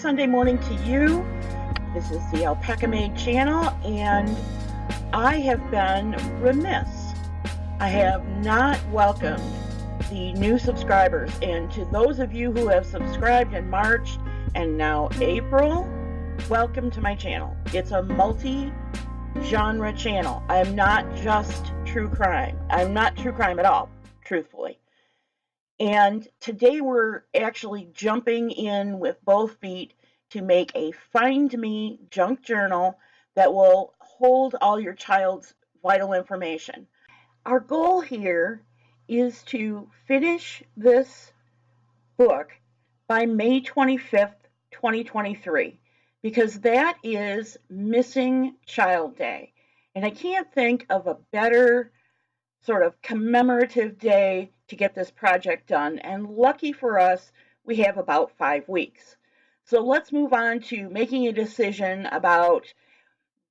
Sunday morning to you. This is the Alpacamade channel, and I have been remiss. I have not welcomed the new subscribers, and to those of you who have subscribed in March and now April, welcome to my channel. It's a multi-genre channel. I am not just true crime. I'm not true crime at all, truthfully. And today we're actually jumping in with both feet to make a Find Me junk journal that will hold all your child's vital information. Our goal here is to finish this book by May 25th, 2023, because that is Missing Child Day. And I can't think of a better sort of commemorative day to get this project done, and lucky for us, we have about 5 weeks. So let's move on to making a decision about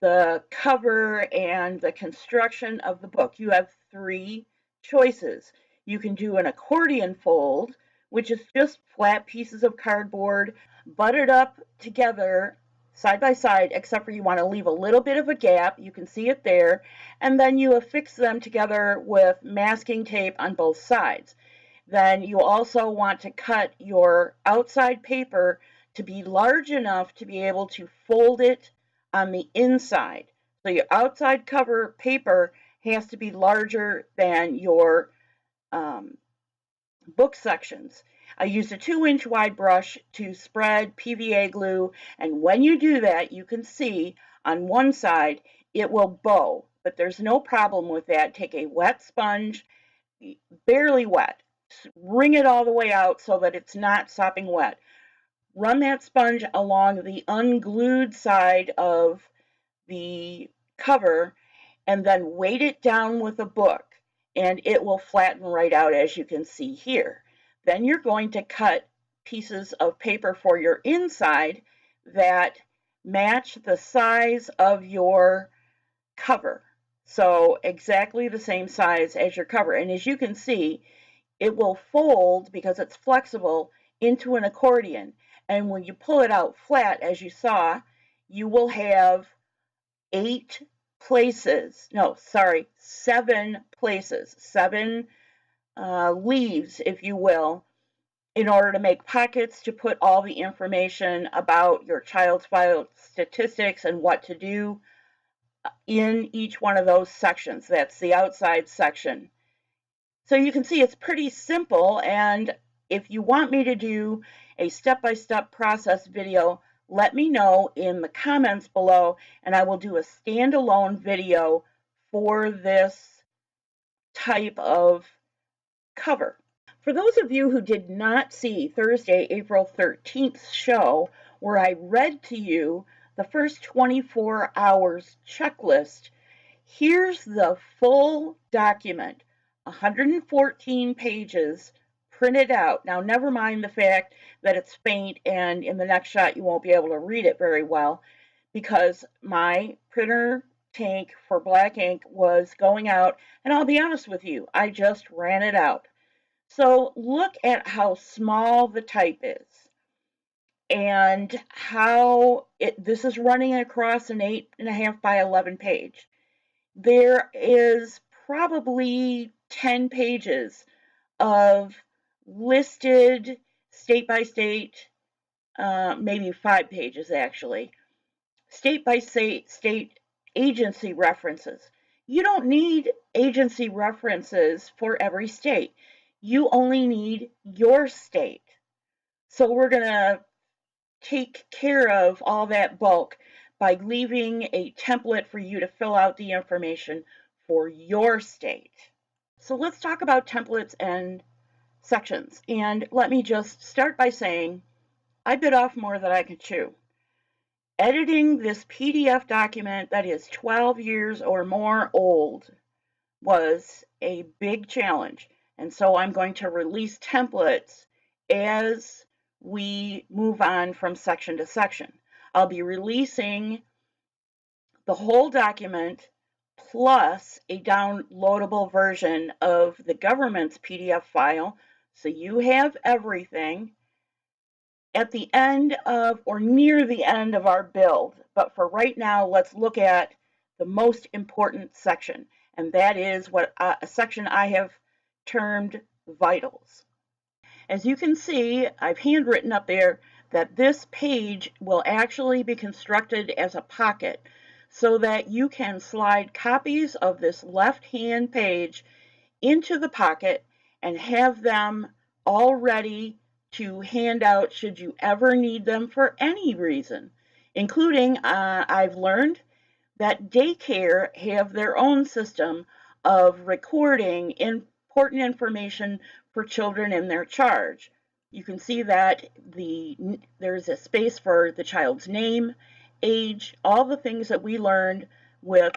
the cover and the construction of the book. You have 3 choices. You can do an accordion fold, which is just flat pieces of cardboard butted up together side by side, except for you want to leave a little bit of a gap. You can see it there. And then you affix them together with masking tape on both sides. Then you also want to cut your outside paper to be large enough to be able to fold it on the inside. So your outside cover paper has to be larger than your book sections. I used a 2-inch wide brush to spread PVA glue, and when you do that, you can see on one side it will bow, but there's no problem with that. Take a wet sponge, barely wet, wring it all the way out so that it's not sopping wet. Run that sponge along the unglued side of the cover, and then weight it down with a book, and it will flatten right out, as you can see here. Then you're going to cut pieces of paper for your inside that match the size of your cover. So exactly the same size as your cover. And as you can see, it will fold, because it's flexible, into an accordion. And when you pull it out flat, as you saw, you will have 7 places, 7 leaves, if you will, in order to make pockets to put all the information about your child's vital statistics and what to do in each one of those sections. That's the outside section. So you can see it's pretty simple, and if you want me to do a step-by-step process video, let me know in the comments below, and I will do a standalone video for this type of cover. For those of you who did not see Thursday, April 13th show, where I read to you the first 24 hours checklist, here's the full document, 114 pages printed out. Now, never mind the fact that it's faint and in the next shot you won't be able to read it very well, because my printer tank for black ink was going out, and I'll be honest with you, I just ran it out. So look at how small the type is and how this is running across an 8.5 by 11 page. There is probably 10 pages of listed state by state, maybe 5 pages actually, state by state agency references. You don't need agency references for every state. You only need your state. So we're going to take care of all that bulk by leaving a template for you to fill out the information for your state. So let's talk about templates and sections. And let me just start by saying I bit off more than I could chew. Editing this PDF document that is 12 years or more old was a big challenge. And so I'm going to release templates as we move on from section to section. I'll be releasing the whole document plus a downloadable version of the government's PDF file. So you have everything. at the end of or near the end of our build. But for right now, let's look at the most important section, and that is what a section I have termed vitals. As you can see, I've handwritten up there that this page will actually be constructed as a pocket so that you can slide copies of this left-hand page into the pocket and have them all ready to hand out should you ever need them for any reason, including I've learned that daycare have their own system of recording important information for children in their charge. You can see that there's a space for the child's name, age, all the things that we learned with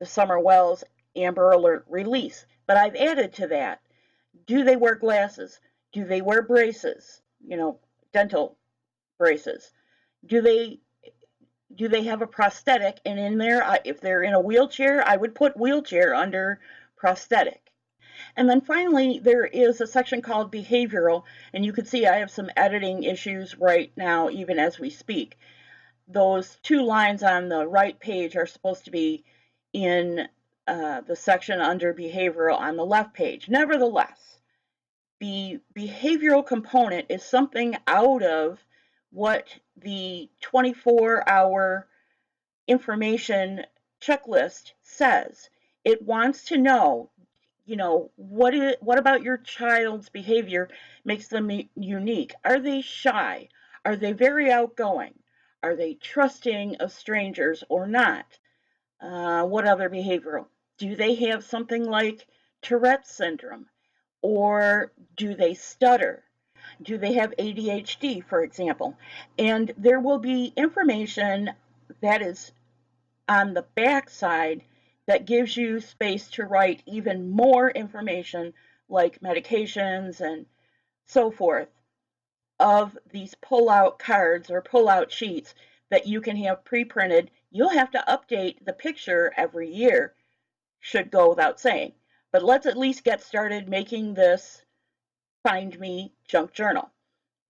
the Summer Wells Amber Alert release. But I've added to that. Do they wear glasses? Do they wear braces? Dental braces. Do they have a prosthetic? And in there, if they're in a wheelchair, I would put wheelchair under prosthetic. And then finally, there is a section called behavioral, and you can see I have some editing issues right now, even as we speak. Those two lines on the right page are supposed to be in the section under behavioral on the left page. Nevertheless, the behavioral component is something out of what the 24-hour information checklist says. It wants to know, what about your child's behavior makes them unique? Are they shy? Are they very outgoing? Are they trusting of strangers or not? What other behavioral? Do they have something like Tourette's syndrome? Or do they stutter? Do they have ADHD, for example? And there will be information that is on the back side that gives you space to write even more information like medications and so forth of these pull-out cards or pull-out sheets that you can have pre-printed. You'll have to update the picture every year, should go without saying. But let's at least get started making this Find Me Junk Journal.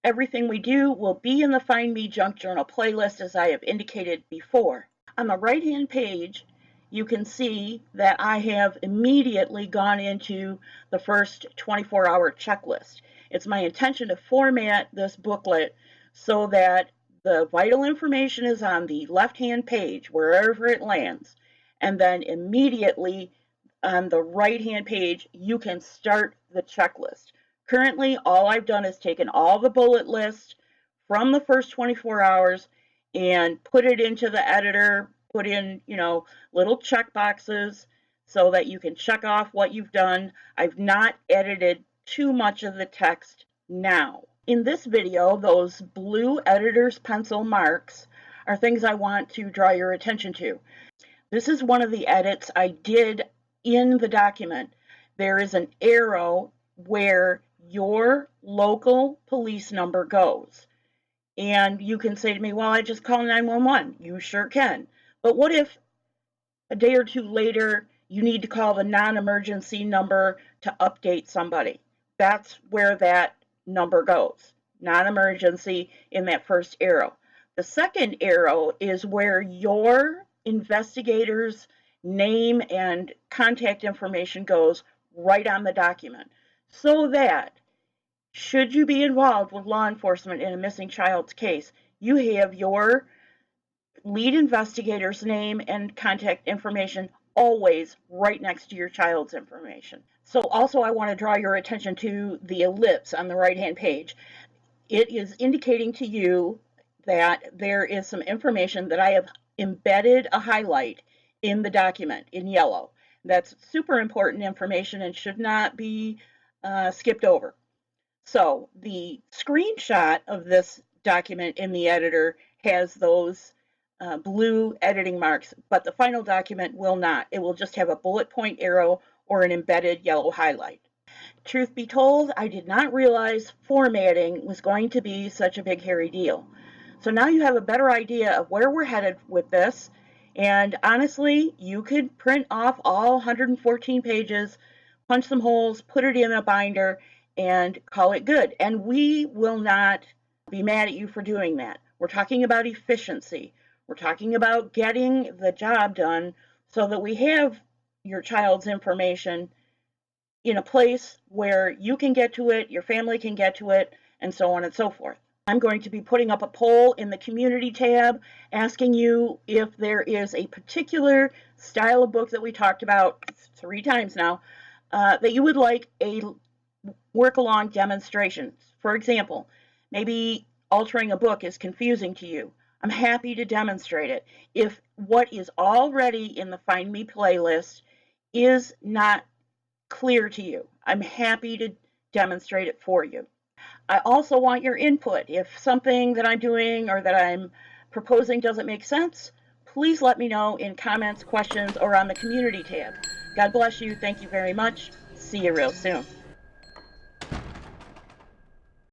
Everything we do will be in the Find Me Junk Journal playlist, as I have indicated before. On the right-hand page, you can see that I have immediately gone into the first 24-hour checklist. It's my intention to format this booklet so that the vital information is on the left-hand page, wherever it lands, and then immediately on the right-hand page, you can start the checklist. Currently, all I've done is taken all the bullet lists from the first 24 hours and put it into the editor, put in, little check boxes so that you can check off what you've done. I've not edited too much of the text now. In this video, those blue editor's pencil marks are things I want to draw your attention to. This is one of the edits I did in the document. There is an arrow where your local police number goes. And you can say to me, well, I just call 911. You sure can. But what if a day or two later you need to call the non-emergency number to update somebody? That's where that number goes. Non-emergency in that first arrow. The second arrow is where your investigator's name and contact information goes right on the document, so that should you be involved with law enforcement in a missing child's case, you have your lead investigator's name and contact information always right next to your child's information. So also I want to draw your attention to the ellipse on the right-hand page. It is indicating to you that there is some information that I have embedded a highlight in the document in yellow. That's super important information and should not be skipped over. So the screenshot of this document in the editor has those blue editing marks, but the final document will not. It will just have a bullet point arrow or an embedded yellow highlight. Truth be told, I did not realize formatting was going to be such a big hairy deal. So now you have a better idea of where we're headed with this. And honestly, you could print off all 114 pages, punch some holes, put it in a binder, and call it good. And we will not be mad at you for doing that. We're talking about efficiency. We're talking about getting the job done so that we have your child's information in a place where you can get to it, your family can get to it, and so on and so forth. I'm going to be putting up a poll in the community tab asking you if there is a particular style of book that we talked about 3 times now that you would like a work-along demonstration. For example, maybe altering a book is confusing to you. I'm happy to demonstrate it. If what is already in the Find Me playlist is not clear to you, I'm happy to demonstrate it for you. I also want your input. If something that I'm doing or that I'm proposing doesn't make sense, please let me know in comments, questions, or on the community tab. God bless you. Thank you very much. See you real soon.